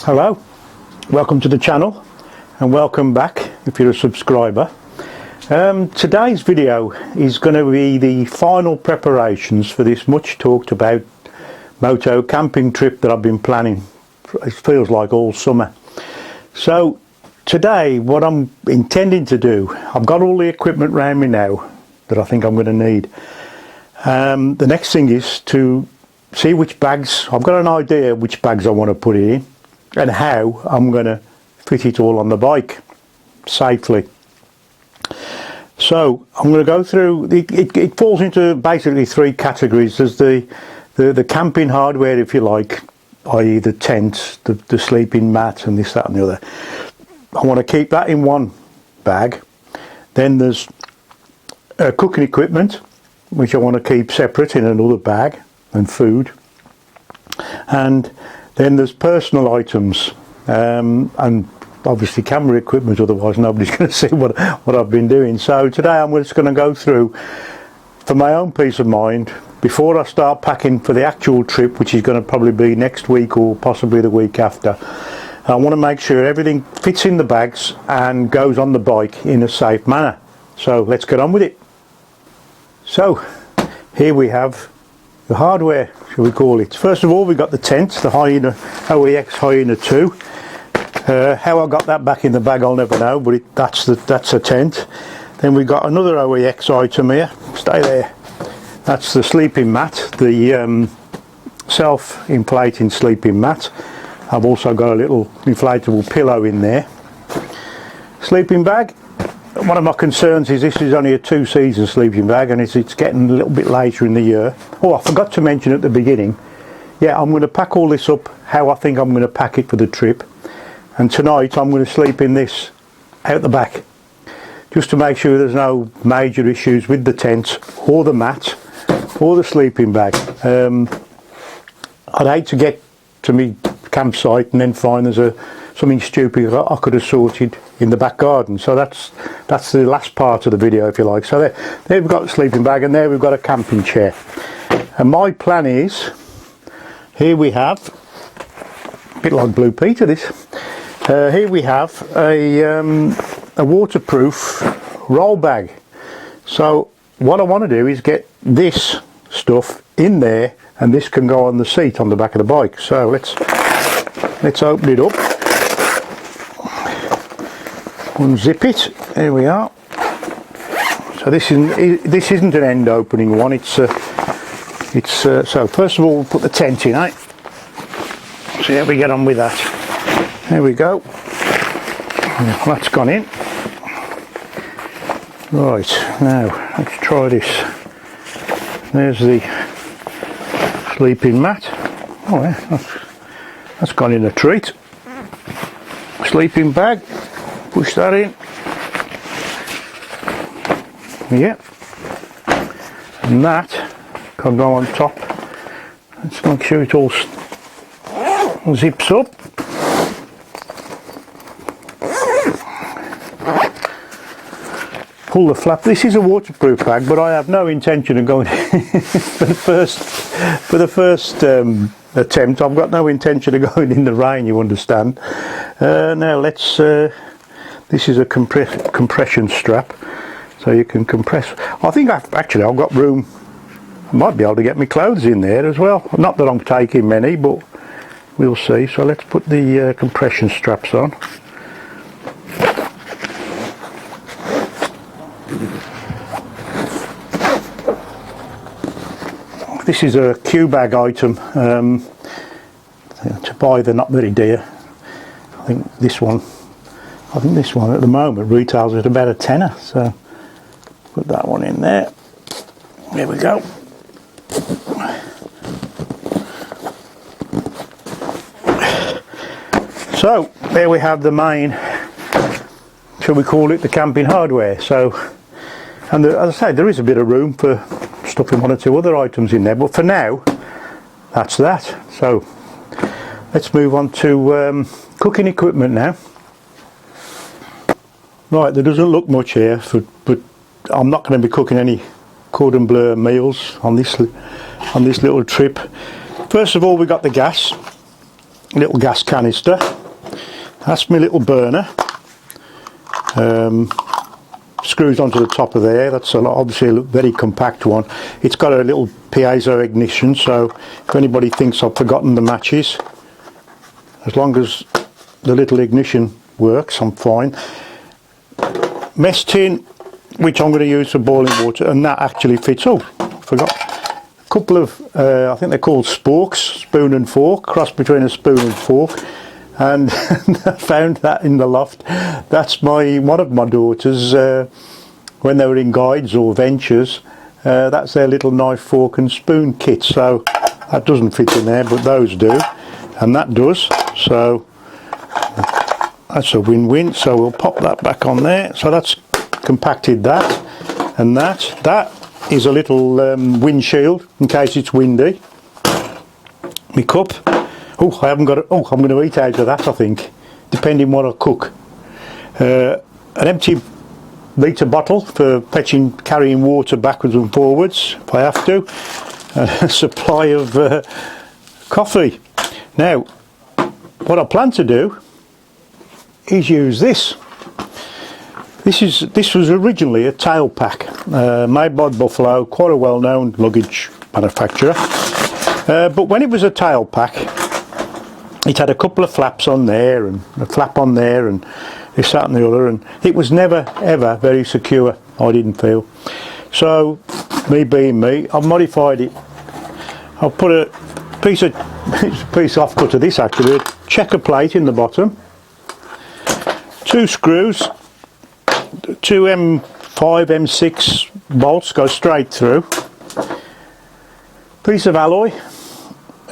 Hello, welcome to the channel and welcome back if you're a subscriber. Today's video is going to be the final preparations for this much talked about Moto camping trip that I've been planning, it feels like all summer. So today what I'm intending to do, I've got all the equipment around me now that I think I'm going to need. The next thing is to see which bags, I've got an idea which bags I want to put it in and how I'm going to fit it all on the bike safely. So I'm going to go through, it falls into basically three categories. There's the camping hardware, if you like, i.e. the tent, the sleeping mat and this, that and the other. I want to keep that in one bag. Then there's cooking equipment, which I want to keep separate in another bag, and food. And then there's personal items, and obviously camera equipment, otherwise nobody's going to see what I've been doing. So today I'm just going to go through, for my own peace of mind, before I start packing for the actual trip, which is going to probably be next week or possibly the week after. I want to make sure everything fits in the bags and goes on the bike in a safe manner. So let's get on with it. So here we have the hardware, shall we call it. First of all, we've got the tent, the Hyena OEX Hyena 2. How I got that back in the bag I'll never know, but that's a tent. Then we've got another OEX item here, stay there. That's the sleeping mat, the self-inflating sleeping mat. I've also got a little inflatable pillow in there. Sleeping bag. One of my concerns is this is only a 2-season sleeping bag and it's getting a little bit later in the year. Oh, I forgot to mention at the beginning, yeah, I'm going to pack all this up how I think I'm going to pack it for the trip. And tonight I'm going to sleep in this out the back, just to make sure there's no major issues with the tent or the mat or the sleeping bag. I'd hate to get to me campsite and then find there's something stupid I could have sorted in the back garden. So that's the last part of the video, if you like. So there we've got the sleeping bag, and there we've got a camping chair. And my plan is, here we have, a bit like Blue Peter this, here we have a waterproof roll bag. So what I want to do is get this stuff in there, and this can go on the seat on the back of the bike. So let's open it up, unzip it. There we are. So this isn't an end opening one. So first of all we'll put the tent in, see how we get on with that. There we go. That's gone in. Right, now let's try this. There's the sleeping mat. Oh yeah, that's gone in a treat. Sleeping bag, push that in. Yeah, and that can go on top. Let's make sure it all zips up. Pull the flap. This is a waterproof bag, but I have no intention of going for the first attempt. I've got no intention of going in the rain, you understand. Now let's. This is a compression strap, so you can compress. I think I've got room. I might be able to get my clothes in there as well. Not that I'm taking many, but we'll see. So let's put the compression straps on. This is a Q-bag item to buy. They're not very dear. I think this one at the moment retails at about a tenner. So put that one in there. There we go. So there we have the main, shall we call it, the camping hardware. So, and as I say, there is a bit of room for stuffing one or two other items in there, but for now that's that. So let's move on to cooking equipment now. Right, there doesn't look much here, but I'm not going to be cooking any cordon bleu meals on this little trip. First of all, we got the gas. little gas canister. That's my little burner. Screws onto the top of there. That's obviously a very compact one. It's got a little piezo ignition, so if anybody thinks I've forgotten the matches, as long as the little ignition works, I'm fine. Mess tin, which I'm going to use for boiling water, and that actually fits. Oh, forgot. A couple of, I think they're called sporks, spoon and fork, cross between a spoon and fork. And I found that in the loft. That's one of my daughters, when they were in guides or ventures, that's their little knife, fork and spoon kit. So that doesn't fit in there, but those do, and that does. So that's a win-win. So we'll pop that back on there. So that's compacted that, and that is a little windshield in case it's windy. My cup. Oh, I haven't got it. Oh, I'm going to eat out of that, I think, depending what I cook. An empty litre bottle for carrying water backwards and forwards, if I have to. A supply of coffee. Now, what I plan to do is use this. This was originally a tail pack, made by Buffalo, quite a well-known luggage manufacturer. But when it was a tail pack, it had a couple of flaps on there and a flap on there and this, that and the other, and it was never ever very secure, I didn't feel. So, me being me, I've modified it. I've put a piece off cut of this actually, a checker plate in the bottom, 2 screws, 2 M5, M6 bolts go straight through, piece of alloy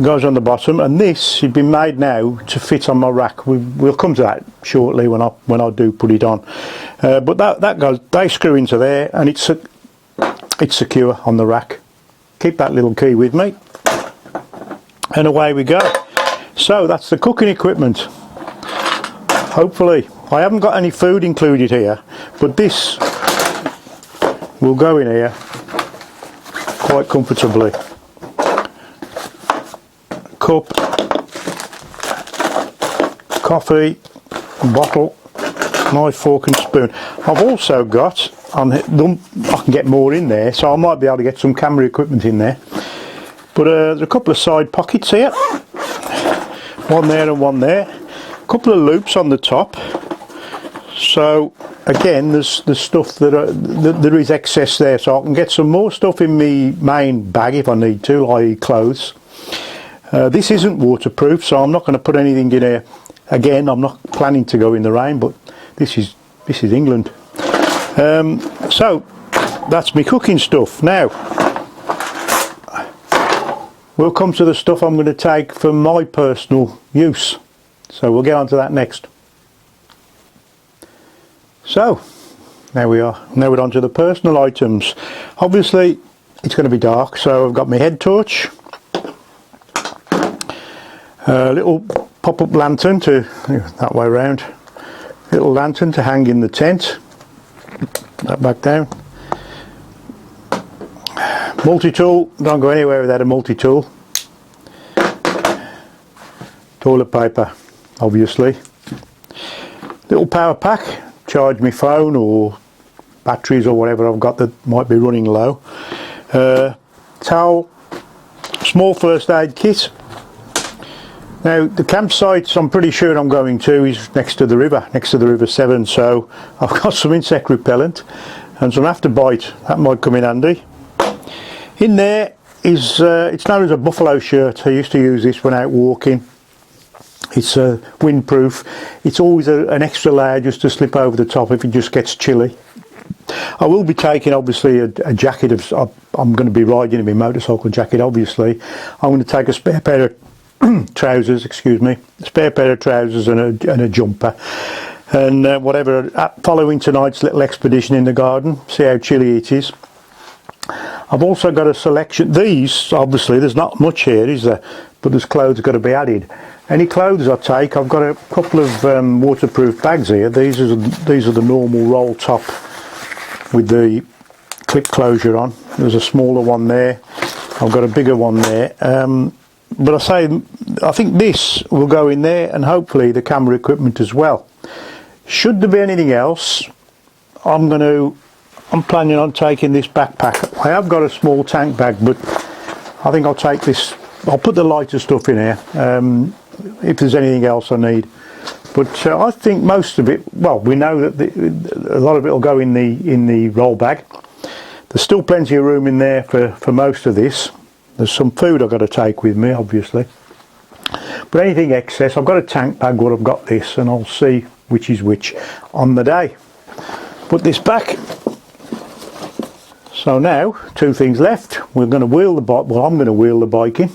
goes on the bottom, and this has been made now to fit on my rack. We'll come to that shortly when I do put it on. But that goes, they screw into there, and it's secure on the rack. Keep that little key with me, and away we go. So that's the cooking equipment. Hopefully, I haven't got any food included here, but this will go in here quite comfortably. Cup, coffee, bottle, knife, fork and spoon. I've also got, I can get more in there, so I might be able to get some camera equipment in there. But there's a couple of side pockets here, one there and one there. A couple of loops on the top. So again, there's stuff there is excess there, so I can get some more stuff in my main bag if I need to, i.e. clothes. This isn't waterproof, so I'm not going to put anything in here. Again, I'm not planning to go in the rain, but this is England. So that's my cooking stuff. Now we'll come to the stuff I'm going to take for my personal use. So we'll get on to that next. So there we are. Now we're on to the personal items. Obviously it's going to be dark, so I've got my head torch. A little pop-up lantern that way around. Little lantern to hang in the tent. That back down. Multi-tool. Don't go anywhere without a multi-tool. Toilet paper, obviously. Little power pack. Charge my phone or batteries or whatever I've got that might be running low. Towel. Small first aid kit. Now the campsite I'm pretty sure I'm going to is next to the River Severn, so I've got some insect repellent and some afterbite, that might come in handy. In there is, it's known as a buffalo shirt. I used to use this when out walking. It's windproof. It's always an extra layer just to slip over the top if it just gets chilly. I will be taking obviously a jacket I'm going to be riding in my motorcycle jacket obviously. I'm going to take a spare pair of trousers, a spare pair of trousers and a jumper, and whatever, following tonight's little expedition in the garden, see how chilly it is. I've also got a selection. These, obviously, there's not much here, is there? But there's clothes got to be added. Any clothes I take, I've got a couple of waterproof bags here. These are the normal roll top with the clip closure on. There's a smaller one there. I've got a bigger one there. but I think this will go in there, and hopefully the camera equipment as well. Should there be anything else, I'm planning on taking this backpack. I have got a small tank bag, but I think I'll take this. I'll put the lighter stuff in here if there's anything else I need. But I think most of it, well, we know that a lot of it will go in the roll bag. There's still plenty of room in there for most of this. There's some food I've got to take with me, obviously. But anything excess, I've got a tank bag where I've got this, and I'll see which is which on the day. Put this back. So now, two things left. We're going to wheel the bike. Well, I'm going to wheel the bike in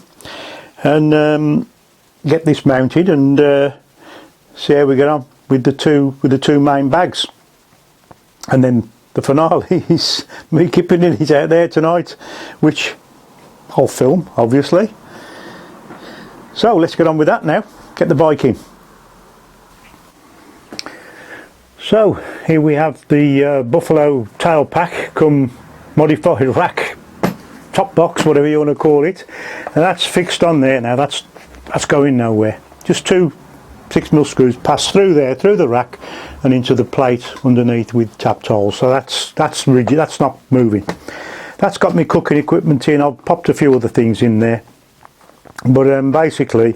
and get this mounted and see how we get on with the two main bags. And then the finale is me keeping it out there tonight, which I'll film, obviously. So let's get on with that now. Get the bike in. So here we have the Buffalo tail pack come modified rack, top box, whatever you want to call it, and that's fixed on there now. That's going nowhere. Just two 6mm screws pass through there, through the rack, and into the plate underneath with tap tiles. So that's rigid. That's not moving. That's got me cooking equipment in. I've popped a few other things in there, but basically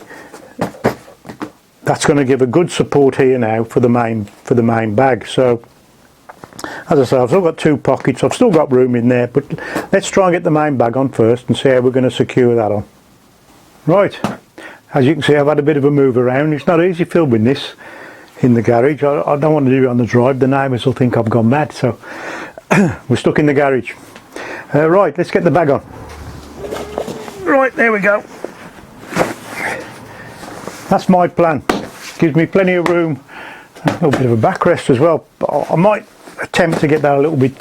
that's going to give a good support here now for the main bag. So as I say, I've still got two pockets. I've still got room in there, but let's try and get the main bag on first and see how we're going to secure that on. Right, as you can see, I've had a bit of a move around. It's not easy filming this in the garage. I don't want to do it on the drive. The neighbours will think I've gone mad. So we're stuck in the garage. Right, let's get the bag on. Right, there we go. That's my plan. Gives me plenty of room. A little bit of a backrest as well. I might attempt to get that a little bit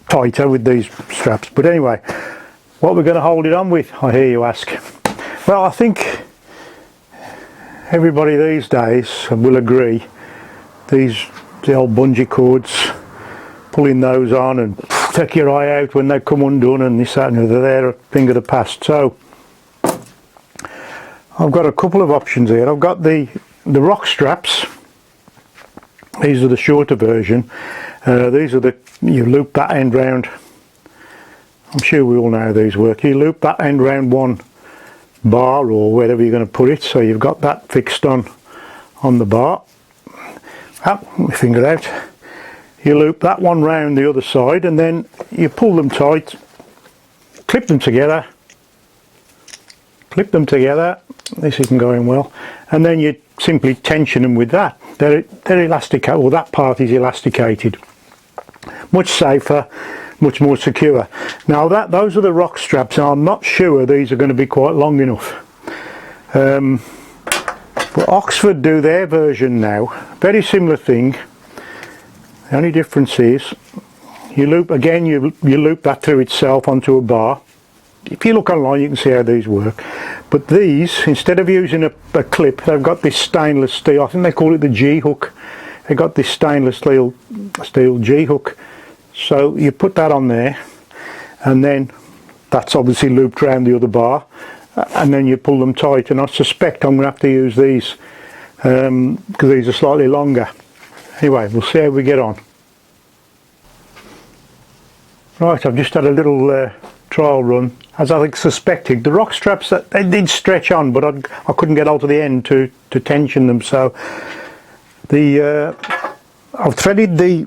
tighter with these straps. But anyway, what we're going to hold it on with, I hear you ask. Well, I think everybody these days will agree, the old bungee cords, pulling those on and take your eye out when they come undone and this, that and the other, they're a thing of the past. So I've got a couple of options here. I've got the rock straps. These are the shorter version. These are you loop that end round. I'm sure we all know how these work. You loop that end round one bar or wherever you're going to put it, so you've got that fixed on the bar. My finger out. You loop that one round the other side, and then you pull them tight, clip them together. This isn't going well, and then you simply tension them with that. They're elasticated, or that part is elasticated. Much safer, much more secure. Now those are the rock straps, and I'm not sure these are going to be quite long enough. But Oxford do their version now, very similar thing. The only difference is you loop that through itself onto a bar. If you look online you can see how these work, but these, instead of using a clip, they've got this stainless steel, I think they call it the G-hook. They've got this stainless steel G-hook, so you put that on there, and then that's obviously looped around the other bar, and then you pull them tight. And I suspect I'm going to have to use these because these are slightly longer. Anyway, we'll see how we get on. Right, I've just had a little trial run. As I suspected, the rock straps, that they did stretch on, but I couldn't get out to the end to tension them. So I've threaded the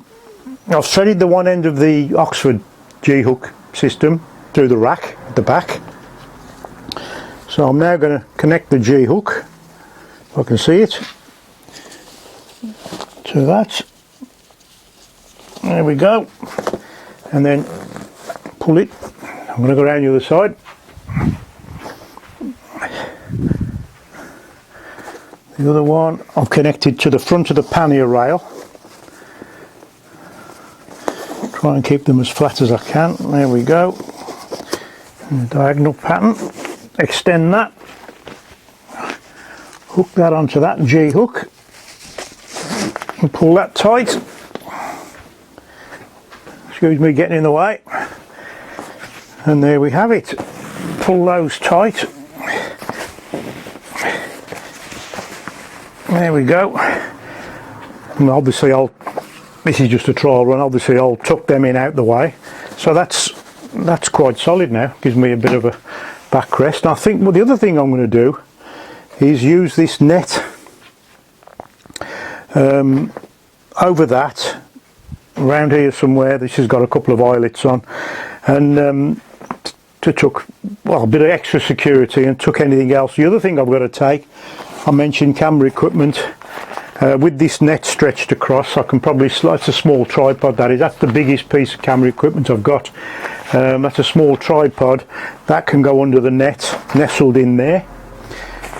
one end of the Oxford G-hook system through the rack at the back. So I'm now going to connect the G-hook, if I can see it, to that. There we go. And then pull it. I'm going to go around the other side. The other one I've connected to the front of the pannier rail. Try and keep them as flat as I can. There we go. In a diagonal pattern. Extend that. Hook that onto that G-hook. And pull that tight. Excuse me getting in the way. And there we have it. Pull those tight. There we go. And obviously this is just a trial run, obviously I'll tuck them in out the way. So that's quite solid now, gives me a bit of a backrest. And I think the other thing I'm going to do is use this net over that, around here somewhere. This has got a couple of eyelets on, and to tuck, well, a bit of extra security and tuck anything else. The other thing I've got to take, I mentioned camera equipment. With this net stretched across, I can probably, it's a small tripod that is, that's the biggest piece of camera equipment I've got. That's a small tripod that can go under the net, nestled in there.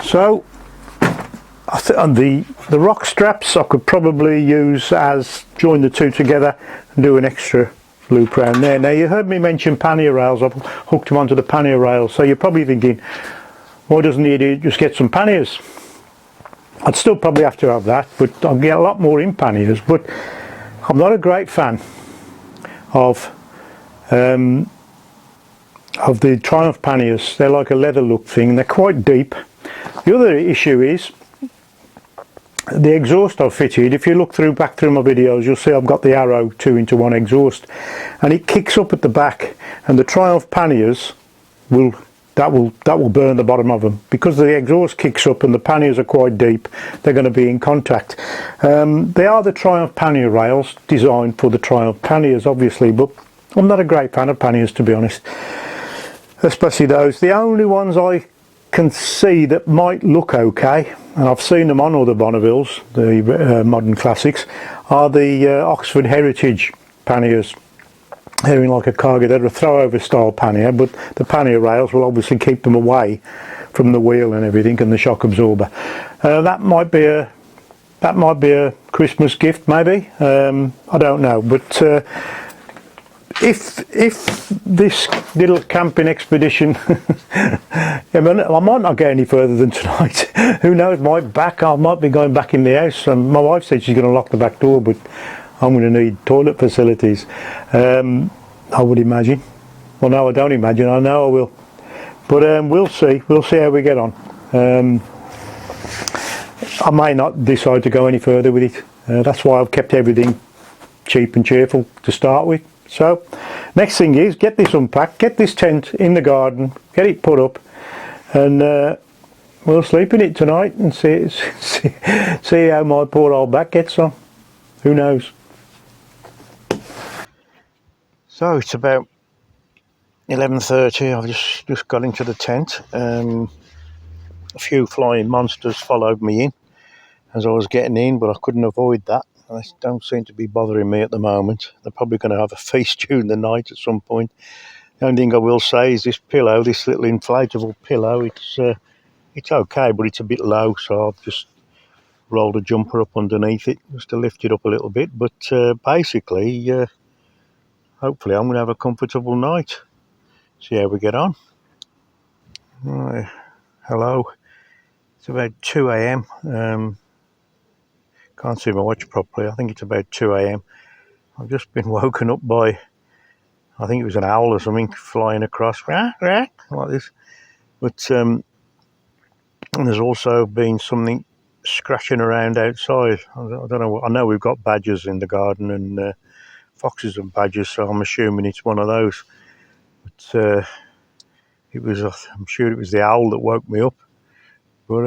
So, and the rock straps I could probably use as, join the two together and do an extra loop around there. Now you heard me mention pannier rails, I've hooked them onto the pannier rails, so you're probably thinking, why doesn't he just get some panniers? I'd still probably have to have that, but I'll get a lot more in panniers. But I'm not a great fan of the Triumph panniers. They're like a leather look thing, and they're quite deep. The other issue is the exhaust I've fitted. If you look back through my videos, you'll see I've got the Arrow 2-in-1 exhaust, and it kicks up at the back, and the Triumph panniers will burn the bottom of them, because the exhaust kicks up and the panniers are quite deep. They're going to be in contact. They are the Triumph pannier rails, designed for the Triumph panniers obviously, but I'm not a great fan of panniers, to be honest, especially those. The only ones I can see that might look okay, and I've seen them on other Bonnevilles, the modern classics, are the Oxford Heritage panniers. They're in like a cargo, they're a throw-over style pannier, but the pannier rails will obviously keep them away from the wheel and everything, and the shock absorber. That might be a Christmas gift, maybe. I don't know, but if this little camping expedition, I might not get any further than tonight. Who knows? I might be going back in the house. My wife said she's going to lock the back door, but I'm going to need toilet facilities, I would imagine. Well, no, I don't imagine, I know I will. But we'll see how we get on. I may not decide to go any further with it. That's why I've kept everything cheap and cheerful to start with. So, next thing is, get this unpacked, get this tent in the garden, get it put up, and we'll sleep in it tonight and see how my poor old back gets on. Who knows? So it's about 11:30. I've just got into the tent. A few flying monsters followed me in as I was getting in, but I couldn't avoid that. They don't seem to be bothering me at the moment. They're probably going to have a feast during the night at some point. The only thing I will say is this pillow, this little inflatable pillow, it's okay, but it's a bit low, so I've just rolled a jumper up underneath it just to lift it up a little bit. But basically, hopefully I'm going to have a comfortable night. See how we get on. Right. Hello. It's about 2 a.m. Can't see my watch properly. I think it's about 2 a.m. I've just been woken up by, I think it was an owl or something flying across, like this. But and there's also been something scratching around outside. I don't know. I know we've got badgers in the garden and foxes and badgers, so I'm assuming it's one of those. But I'm sure it was the owl that woke me up. But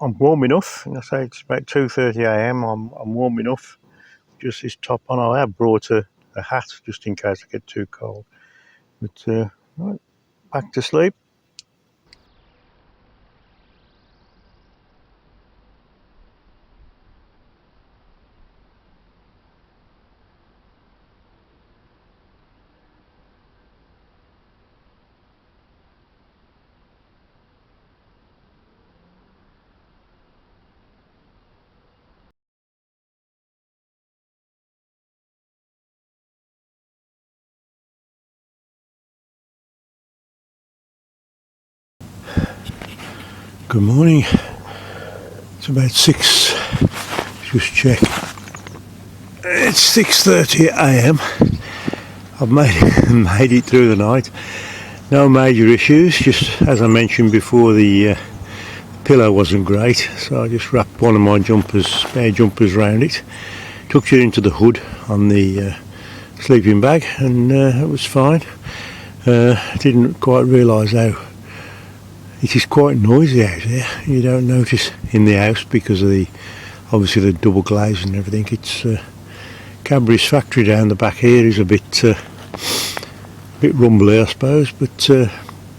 I'm warm enough. I say it's about 2:30 a.m. I'm warm enough. Just this top on. I have brought a hat just in case I get too cold. But right, back to sleep. Good morning. It's about 6. Just check. It's 6:30 a.m. I've made it through the night. No major issues. Just as I mentioned before, the pillow wasn't great, so I just wrapped one of my spare jumpers around it, tucked it into the hood on the sleeping bag, and it was fine. I didn't quite realise how it is quite noisy out there. You don't notice in the house because of obviously the double glaze and everything. It's Cadbury's factory down the back here is a bit rumbly, I suppose, but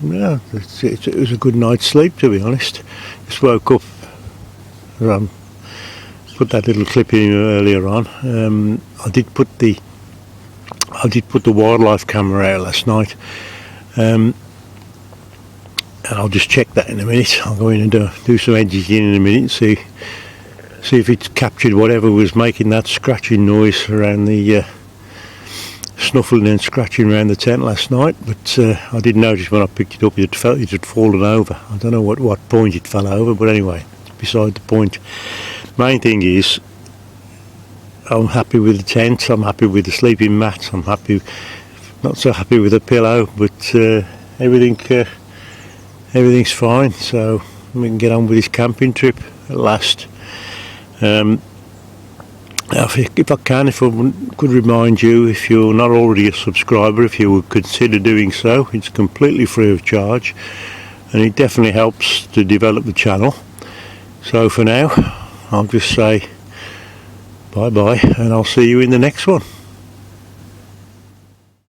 yeah, it was a good night's sleep, to be honest. Just woke up. Put that little clip in earlier on. I did put the wildlife camera out last night, and I'll just check that in a minute. I'll go in and do some editing in a minute and see if it's captured whatever was making that scratching noise around the snuffling and scratching around the tent last night. But I did notice when I picked it up it had fallen over. I don't know what point it fell over, but anyway, it's beside the point. Main thing is, I'm happy with the tent, I'm happy with the sleeping mat, I'm not so happy with the pillow, but everything's fine, so we can get on with this camping trip at last. If I could remind you, if you're not already a subscriber, if you would consider doing so. It's completely free of charge, and it definitely helps to develop the channel. So for now, I'll just say bye bye, and I'll see you in the next one.